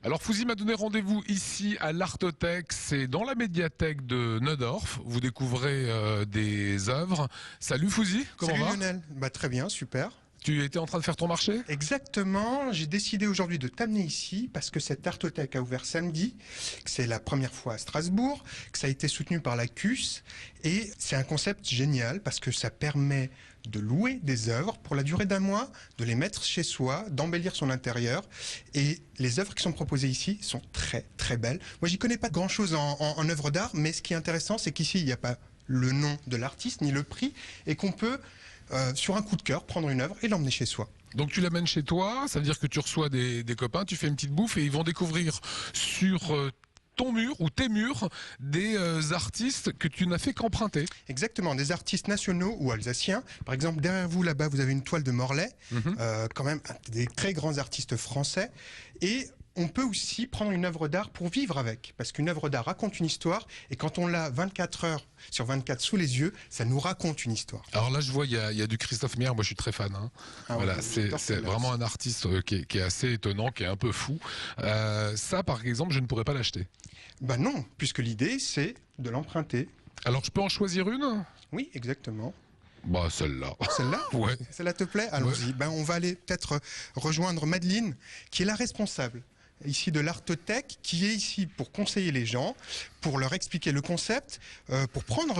Alors Fouzi m'a donné rendez-vous ici à l'Artothèque, c'est dans la médiathèque de Neudorf. Vous découvrez des œuvres. Salut Fouzi, comment Salut va? Lionel, très bien, super. Tu étais en train de faire ton marché? Exactement, j'ai décidé aujourd'hui de t'amener ici parce que cette Artothèque a ouvert samedi, que c'est la première fois à Strasbourg, que ça a été soutenu par la CUS et c'est un concept génial parce que ça permet de louer des œuvres pour la durée d'un mois, de les mettre chez soi, d'embellir son intérieur et les œuvres qui sont proposées ici sont très très belles. Moi j'y connais pas grand chose en œuvres d'art, mais ce qui est intéressant c'est qu'ici il n'y a pas le nom de l'artiste ni le prix et qu'on peut sur un coup de cœur, prendre une œuvre et l'emmener chez soi. Donc tu l'amènes chez toi, ça veut dire que tu reçois des copains, tu fais une petite bouffe et ils vont découvrir sur ton mur ou tes murs des artistes que tu n'as fait qu'emprunter. Exactement, des artistes nationaux ou alsaciens. Par exemple, derrière vous, là-bas, vous avez une toile de Morlaix, quand même des très grands artistes français. Et on peut aussi prendre une œuvre d'art pour vivre avec, parce qu'une œuvre d'art raconte une histoire, et quand on l'a 24 heures sur 24 sous les yeux, ça nous raconte une histoire. Alors là, je vois, il y a du Christophe Meyer, moi je suis très fan. Hein. Ah voilà, ouais, c'est vraiment un artiste qui est assez étonnant, qui est un peu fou. Ça, par exemple, je ne pourrais pas l'acheter. Ben non, puisque l'idée, c'est de l'emprunter. Alors, je peux en choisir une? Oui, exactement. Bah, celle-là. Celle-là? Ouais. Celle-là te plaît? Allons-y. Ben, on va aller peut-être rejoindre Madeleine, qui est la responsable ici de l'Artothèque, qui est ici pour conseiller les gens, pour leur expliquer le concept, pour prendre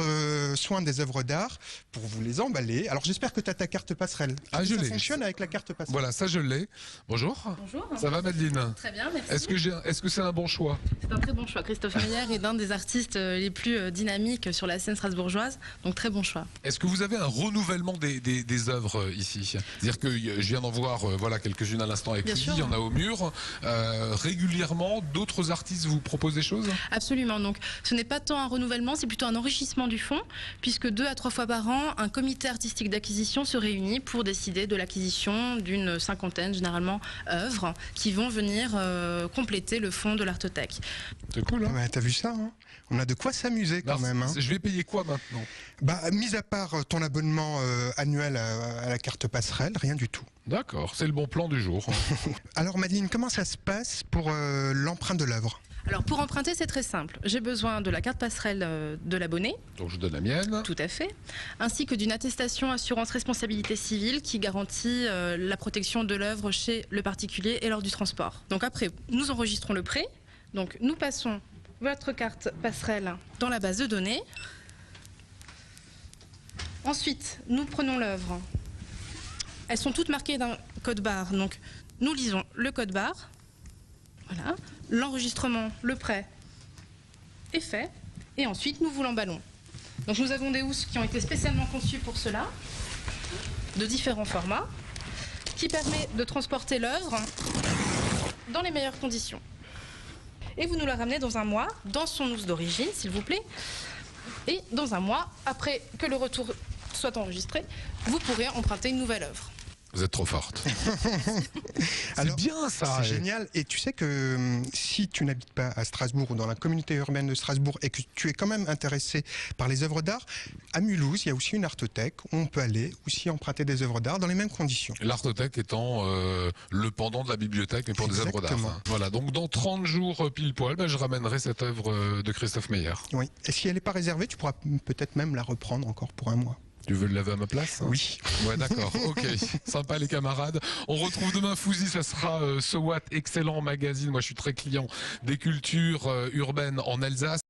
soin des œuvres d'art, pour vous les emballer. Alors j'espère que tu as ta carte passerelle. Ah, je ça l'ai. fonctionne avec la carte passerelle. Voilà, ça je l'ai. Bonjour. Bonjour. Ça va Madeleine? Très bien, merci. Est-ce que c'est un bon choix? C'est un très bon choix. Christophe Meyer est l'un des artistes les plus dynamiques sur la scène strasbourgeoise, donc très bon choix. Est-ce que vous avez un renouvellement des œuvres ici? C'est-à-dire que je viens d'en voir voilà, quelques-unes à l'instant avec Bien lui, sûr. il y en a au mur. Régulièrement, d'autres artistes vous proposent des choses? Absolument. Donc, ce n'est pas tant un renouvellement, c'est plutôt un enrichissement du fonds, puisque 2 à 3 fois par an, un comité artistique d'acquisition se réunit pour décider de l'acquisition d'une cinquantaine, généralement, œuvres qui vont venir compléter le fonds de l'Artothèque. C'est cool, hein? Ouais, t'as vu ça, hein? On a de quoi s'amuser quand même. Hein. Je vais payer quoi maintenant? Mis à part ton abonnement annuel à la carte passerelle, rien du tout. D'accord, c'est le bon plan du jour. Alors Madeleine, comment ça se passe pour l'emprunt de l'œuvre? Alors, pour emprunter, c'est très simple. J'ai besoin de la carte passerelle de l'abonné. Donc je donne la mienne. Tout à fait. Ainsi que d'une attestation assurance responsabilité civile qui garantit la protection de l'œuvre chez le particulier et lors du transport. Donc après, nous enregistrons le prêt. Donc nous passons votre carte passerelle dans la base de données. Ensuite, nous prenons l'œuvre. Elles sont toutes marquées d'un code barre. Donc nous lisons le code barre. Voilà. L'enregistrement, le prêt est fait. Et ensuite, nous vous l'emballons. Donc nous avons des housses qui ont été spécialement conçues pour cela, de différents formats, qui permet de transporter l'œuvre dans les meilleures conditions. Et vous nous la ramenez dans un mois, dans son housse d'origine, s'il vous plaît. Et dans un mois, après que le retour soit enregistré, vous pourrez emprunter une nouvelle œuvre. Vous êtes trop forte. C'est bien ça. C'est génial. Et tu sais que si tu n'habites pas à Strasbourg ou dans la communauté urbaine de Strasbourg et que tu es quand même intéressé par les œuvres d'art, à Mulhouse, il y a aussi une Artothèque où on peut aller aussi emprunter des œuvres d'art dans les mêmes conditions. L'Artothèque étant le pendant de la bibliothèque, mais pour des œuvres d'art. Exactement. Hein. Voilà, donc dans 30 jours pile poil, je ramènerai cette œuvre de Christophe Meyer. Oui. Et si elle n'est pas réservée, tu pourras peut-être même la reprendre encore pour un mois. Tu veux le laver à ma place? Oui. Ouais, d'accord, ok. Sympa les camarades. On retrouve demain Fouzi, ça sera So What, excellent magazine. Moi je suis très client des cultures urbaines en Alsace.